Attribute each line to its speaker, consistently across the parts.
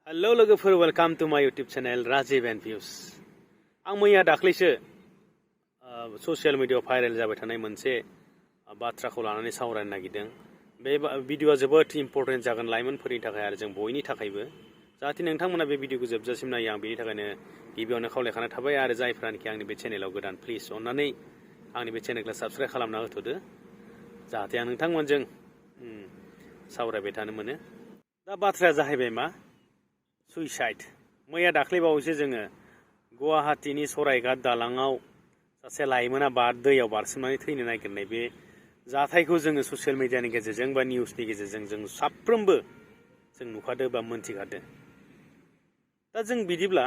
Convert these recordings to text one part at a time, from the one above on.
Speaker 1: Hello लोगोफोर welcome to my YouTube channel Rajiv and views. आं मैया दाख्लैसो ससियेल मिडियायाव भाइरेल जाबाय थानाय मोनसे बाथ्राखौ लानानै सावरायनो नागिरदों। बे भिडिअआ जोबोद इम्पोर्टेन्ट जागोन लाइमोनफोरनि थाखाय आरो जों बयनि थाखायबो। जाहाथे नोंथांमोना बे भिडिअखौ जोबजासिम नायो आं बेनि थाखायनो गिबियावनो खावलायखानाय थाबाय। आरो जायफ्रानोखि आंनि बे चेनेलाव गोदान प्लिज अननानै आंनि बे चेनेलखौ साबस्क्राइब खालामना होथ'दो, जाहाथे आं नोंथांमोनजों सावरायबाय थानो मोनो। दा बाथ्राया जाहैबाय मा, सुइसाइड। मैया दाख्लैबावैसो जोङो गुवाहाटीनि सरायघाट दालाङाव सासे लाइमोना दैयाव बारसोमनानै थैनो नागिरनाय बे जाथायखौ जोङो ससियेल मिडियानि गेजेरजों बा निउसनि गेजेरजों जों साफ्रोमबो जों नुखादों बा मोनथिखादों। दा जों बिदिब्ला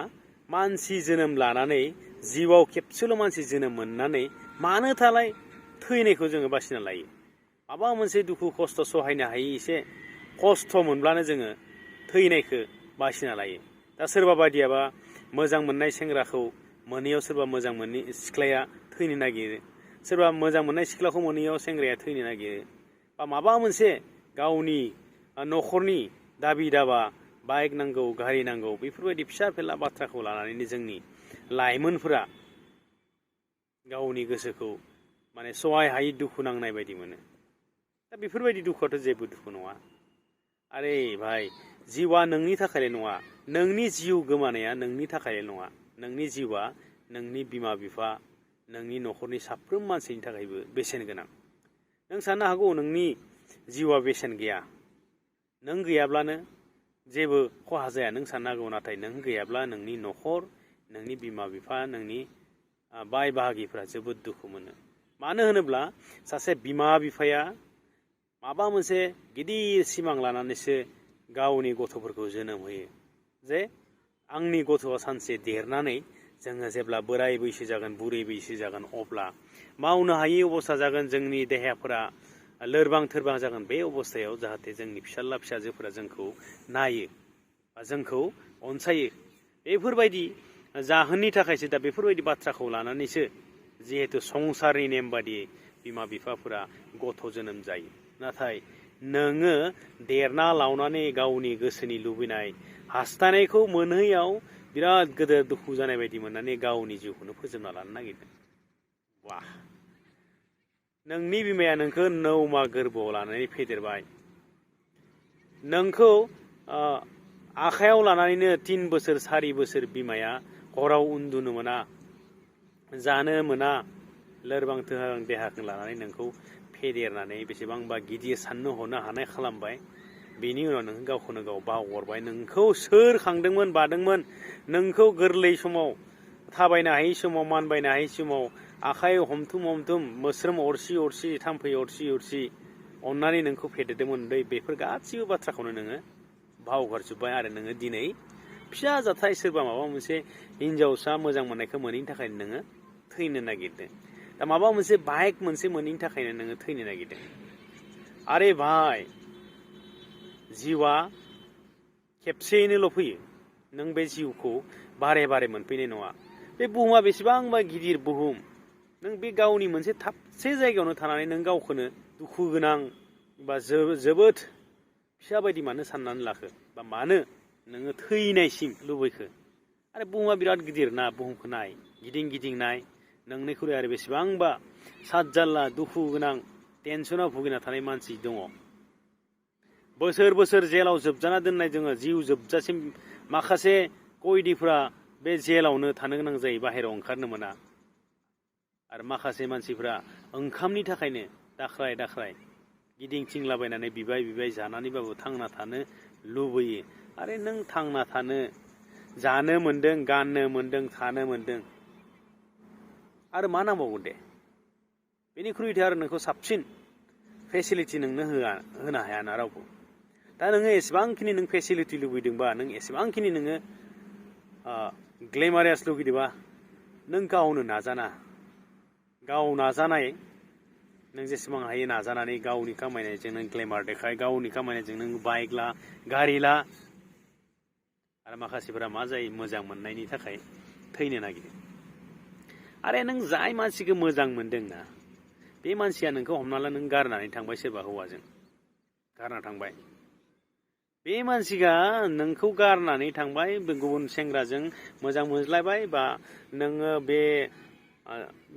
Speaker 1: मानसि जोनोम लानानै जिउआव खेबसेल' मानसि जोनोम मोननानै मानो थालाय थैनायखौ जोङो बासिना लायो? माबा मोनसे दुखु खस्थ' सहायनो हायि एसे खस्थ' मोनब्लानो जोङो थैनायखौ बासिना लायो। दा सोरबा बायदियाबा मोजां मोननाय सेंग्राखौ मोनैयाव सोरबा मोजां मोनै सिख्लाया थैनो नागिरो, सोरबा मोजां मोननाय सिख्लाखौ मोनैयाव सेंग्राया थैनो नागिरो, बा माबा मोनसे गावनि न'खरनि दाबि दाबा बाइक नांगौ गारि नांगौ बेफोरबायदि फिसा फेनला बाथ्राखौ लानानैनो जोंनि लाइमोनफोरा गावनि गोसोखौ माने सहाय हायि दुखु नांनाय बायदि मोनो। दा बेफोरबायदि दुखुआथ' जेबो दुखु नङा। आरे भाई, जिउआ नोंनि थाखायल' नङा, नोंनि जिउ गोमानाया नोंनि थाखायल' नङा। नोंनि जिउआ नोंनि बिमा बिफा नोंनि न'खरनि साफ्रोम मानसिनि थाखायबो बेसेन गोनां। नों साननो हागौ नोंनि जिउआ बेसेन गैया, नों गैयाब्लानो जेबो खहा जाया नों साननो हागौ। नाथाय नों गैयाब्ला नोंनि न'खर, नोंनि बिमा बिफा, नोंनि बाय बाहागिफ्रा जोबोद दुखु मोनो। मानो होनोब्ला सासे बिमा बिफाया माबा मोनसे गिदिर सिमां लानानैसो गावनि गथ'फोरखौ जोनोम होयो, जे आंनि गथ'आ सानसे देरनानै जोङो जेब्ला बोराय बैसो जागोन, बुरै बैसो जागोन, अब्ला मावनो हायि अबस्था जागोन, जोंनि देहाफोरा लोरबां थोरबां जागोन। बे अबस्थायाव जाहाथे जोंनि फिसाज्ला फिसाजोफोरा जोंखौ नायो बा जोंखौ अनसायो, बेफोरबायदि जाहोननि थाखायसो दा बेफोरबायदि बाथ्राखौ लानानैसो जिहेतु संसारनि नेम बादियै बिमा बिफाफोरा गथ' जोनोम जायो। नाथाय नोङो देरना लावनानै गावनि गोसोनि लुबैनाय हास्थायनायखौ मोनहैयाव बिराद गोदोर दुखु जानाय बायदि मोननानै गावनि जिउखौनो फोजोबना लानो नागिरदों। वाह! नोंनि बिमाया नोंखौ 9 माह गोरबोआव लानानै फेदेरबाय, नोंखौ आखायाव लानानैनो 3 बोसोर 4 बोसोर बिमाया हराव उन्दुनो मोना, जानो मोना, लोरबां थोरबां देहाखौ लानानै नोंखौ फेदेरनानै बेसेबांबा गिदिर साननो हनो हानाय खालामबाय। बेनि उनाव नों गावखौनो गाव बावगारबाय। नोंखौ सोर खांदोंमोन बादोंमोन? नोंखौ गोरलै समाव, थाबायनो हायै समाव, मानबायनो हायै समाव आखाइ हमथुम हमथुम, मोस्रोम अरसि अरसि, थाम्फै अरसि अरसि अननानै नोंखौ फेदेरदोंमोन। बेफोर गासैबो बाथ्राखौनो नोङो बावगारजोब्बाय। आरो नोङो दिनै फिसा जाथाय सोरबा माबा मोनसे हिनजावसा मोजां मोननायखौ मोनैनि थाखायनो नोङो थैनो नागिरदों। दा माबा मोनसे बाइक मोनसे मोनैनि थाखायनो नोङो थैनो नागिरदों। आरे भाई, जिउआ खेबसेयैनोल' फैयो। नों बे जिउखौ बारे बारे मोनफैनाय नङा। बे बुहुमा बेसेबांबा गिदिर बुहुम, नों बे गावनि मोनसे थाबसे जायगायावनो थानानै नों गावखौनो दुखु गोनां बा जोबोद फिसा बायदि मानो साननानै लाखो? बा मानो नोङो थैनायसिम लुबैखो? आरो बुहुमा बिराद गिदिर ना, बुहुमखौ नाय, गिदिं गिदिं नाय। नोंनिख्रुइ आरो बेसेबांबा सात जाल्ला दुखु गोनां टेनसनाव भुगिना थानाय मानसि दङ। बोसोर बोसोर जेलाव जोबजाना दोननाय जोङो जिउ जोबजासिम माखासे कयदिफ्रा बे जेलावनो थानो गोनां जायो, बाहेरायाव ओंखारनो मोना। आरो माखासे मानसिफ्रा ओंखामनि थाखायनो दाख्राय दाख्राय गिदिंथिंलाबायनानै बिबाय बिबाय जानानैबाबो थांना थानो लुबैयो। आरो नों थांना थानो, जानो मोन्दों, गाननो मोन्दों, थानो मोन्दों, आरो मा नांबावगोन दे? बेनिख्रुइथ' आरो नोंखौ साबसिन फेसिलिटि नोंनो होनो हायाना रावबो। दा नोङो एसेबांखिनि नों फेसिलिटि लुबैदोंबा, नों एसेबांखिनि नोङो ग्लेमारियास लुगैदोंबा, नों गावनो नाजाना, गाव नाजानाय, नों जेसेबां हायो नाजानानै गावनि खामायनायजों नों ग्लेमार देखाय, गावनि खामायनायजों नों बाइक ला, गारि ला। आरो माखासेफोरा मा जायो, मोजां मोननायनि थाखाय थैनो नागिरो। आरे नों जाय मानसिखौ मोजां मोनदों ना, बे मानसिया नोंखौ हमना ला नों गारनानै थांबाय, सोरबा हौवाजों गारना थांबाय। बे मानसिया नोंखौ गारनानै थांबाय गुबुन सेंग्राजों मोजां मोनज्लायबाय बा नोङो बे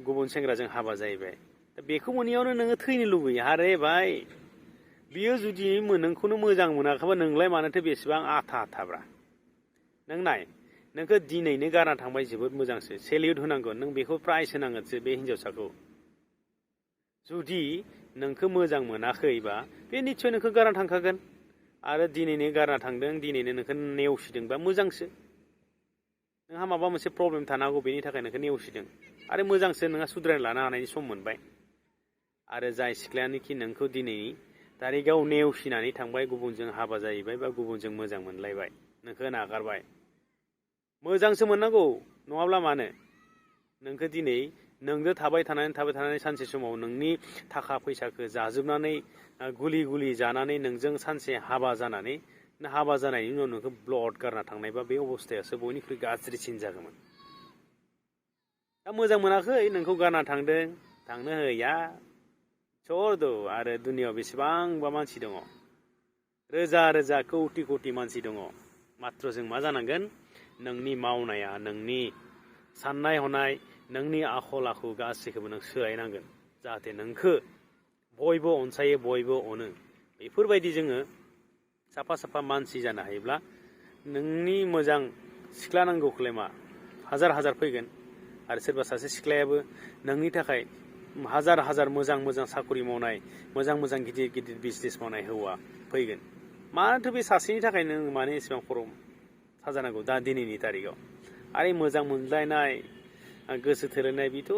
Speaker 1: गुबुन सेंग्राजों हाबा जाहैबाय दा बेखौ मोनैयावनो नोङो थैनो लुबैयो आरे भाई बियो जुदि नोंखौनो मोजां मोनाखैबा नोंलाय मानोथो बेसेबां आथा आथाब्रा नों नाय नोंखौ दिनैनो गारना थांबाय जोबोद मोजांसो सेलिउट होनांगोन नों बेखौ प्राइज होनांगोनसो बे हिन्जावसाखौ जुदि नोंखौ मोजां मोनाखैबा बे निस्सय नोंखौ गारना थांखागोन आरो दिनैनो गारना थांदों दिनैनो नोंखौ नेवसिदोंबा मोजांसो नोंहा माबा मोनसे प्रब्लेम थानांगौ बेनि थाखाय नोंखौ नेवसिदों आरो मोजांसो नोंहा सुद्रायना लानो हानायनि सम मोनबाय आरो जाय सिख्लायानोखि नोंखौ दिनैनि तारिखाव नेवसिनानै थांबाय गुबुनजों हाबा जाहैबाय बा गुबुनजों मोजां मोनलायबाय नोंखौ नागारबाय मोजांसो मोननांगौ नङाब्ला मानो नोंखौ दिनै नोंजों थाबाय थानानै सानसे समाव नोंनि थाखा फैसाखौ जाजोबनानै गुलि गुलि जानानै नोंजों सानसे हाबा जानानै हाबा जानायनि उनाव नोंखौ ब्लड गारना थांनायबा बे अबस्थायासो बयनिख्रुइ गाज्रिसिन जागौमोन दा मोजां मोनाखै नोंखौ गारना थांनो होया छोड़ दो आरो दुनियाव बेसेबांबा मानसि दङ रोजा रोजा कौटि कौटि मानसि दङ मात्र जों मा जानांगोन नोंनि मावनाया नोंनि साननाय हनाय नोंनि आखल आखु गासैखौबो नों सोलायनांगोन जाहाथे नोंखौ बयबो अनसायो बयबो अनो बेफोरबायदि जोङो साफा साफा मानसि जानो हायोब्ला नोंनि मोजां सिख्ला नांगौखौलाय मा हाजार हाजार फैगोन आरो सोरबा सासे सिख्लायाबो नोंनि थाखाय हाजार हाजार मोजां मोजां साखरि मावनाय मोजां मोजां गिदिर गिदिर बिजनेस मावनाय हौवा फैगोन मानोथो बे सासेनि थाखाय नों मानो एसेबां खर' साजानांगौ दा दिनैनि तारिखाव आरो मोजां मोनलायनाय गोसो थोलायनाय बेथ'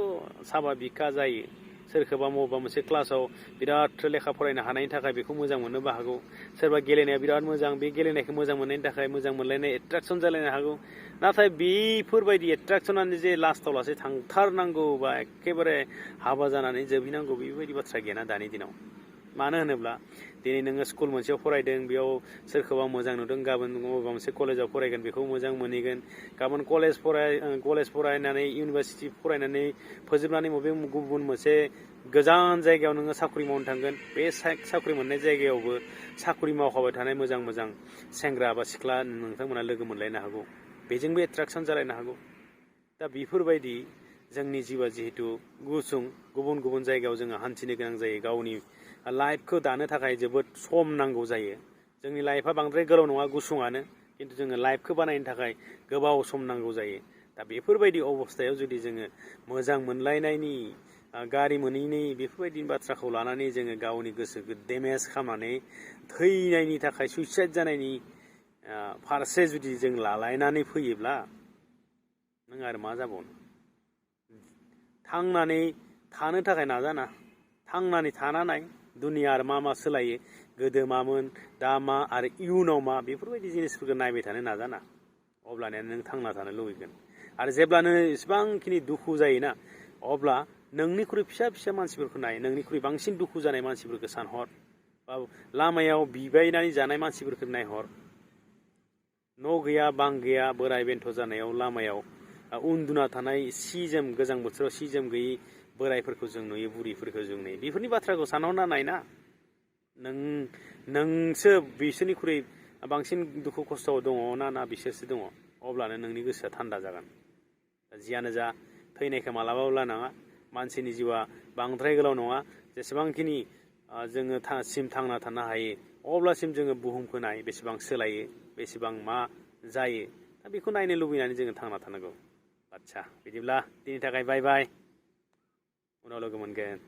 Speaker 1: साबा बिखा जायो सोरखौबा बबेबा मोनसे क्लासाव बिराद लेखा फरायनो हानायनि थाखाय बेखौ मोजां मोननोबो हागौ सोरबा गेलेनाया बिराद मोजां बे गेलेनायखौ मोजां मोननायनि थाखाय मोजां मोनलायनाय एट्राकसन जालायनो हागौ नाथाय बेफोरबायदि एट्राकसनानो जे लास्टाव लासै थांथारनांगौ बा एखेबारे हाबा जानानै जोबहैनांगौ बेबायदि बाथ्रा गैयाना दानि दिनाव मानो होनोब्ला दिनै नोङो स्कुल मोनसेयाव फरायदों बेयाव सोरखौबा मोजां नुदों गाबोन बबेबा मोनसे कलेजाव फरायगोन बेखौ मोजां मोनहैगोन गाबोन कलेज फरायनानै इउनिभार्सिटि फरायनानै फोजोबनानै बबे गुबुन मोनसे गोजान जायगायाव नोङो साख्रि मावनो थांगोन बे साख्रि मोननाय जायगायावबो साख्रि मावखाबाय थानाय मोजां मोजां सेंग्रा बा सिख्ला नोंथांमोना लोगो मोनलायनो हागौ बेजोंबो एट्राकसन जालायनो हागौ दा बेफोरबायदि जोंनि जिउआ जिहेतु गुसुं गुबुन गुबुन जायगायाव जोङो हान्थिनो गोनां जायो गावनि लाइफखौ दानो थाखाय जोबोद सम नांगौ जायो जोंनि लाइफआ बांद्राय गोलाव नङा गुसुङानो खिन्थु जोङो लाइफखौ बानायनो थाखाय गोबाव सम नांगौ जायो दा बेफोरबायदि अबस्थायाव जुदि जोङो मोजां मोनलायनायनि गारि मोनैनि बेफोरबायदि बाथ्राखौ लानानै जोङो गावनि गोसोखौ डेमेज खालामनानै थैनायनि थाखाय सुइसाइड जानायनि फारसे जुदि जों लालायनानै फैयोब्ला नों आरो मा जाबावनो थांनानै थानो थाखाय नाजाना थांनानै थाना नाय दुनिया आरो मा मा सोलायो गोदो मामोन दा मा आरो इयुनाव मा बेफोरबायदि जिनिसफोरखौ नायबाय थानो नाजाना अब्लानिया नों थांना थानो लुबैगोन आरो जेब्लानो इसेबांखिनि दुखु जायोना अब्ला नोंनिख्रुइ फिसा फिसा मानसिफोरखौ नाय नोंनिख्रुइ बांसिन दुखु जानाय मानसिफोरखौ सानहर बा लामायाव बिबायनानै जानाय मानसिफोरखौ नायहर न' गैया बां गैया बोराय बेन्थ' जानायाव लामायाव उन्दुना थानाय सि जोम गोजां बोथोराव सि जोम गैयै बोरायफोरखौ जों नुयो बुरिफोरखौ जों नुयो बेफोरनि बाथ्राखौ सानहरना नायना नोंसो बिसोरनिख्रुइ बांसिन दुखु खस्थ'आव दङ ना बिसोरसो दङ अब्लानो नोंनि गोसोआ थान्दा जागोन जियानो जा थैनायखौ मालाबाबो लानाङा मानसिनि जिउआ बांद्राय गोलाव नङा जेसेबांखिनि जोङो थांना थानो हायो अब्लासिम जोङो बुहुमखौ नाय बेसेबां सोलायो बेसेबां मा जायो दा बेखौ नायनो लुबैनानै जोङो थांना थानांगौ आदसा बिदिब्ला दिनैनि थाखाय बाय बाय उनाव लोगो मोनगोन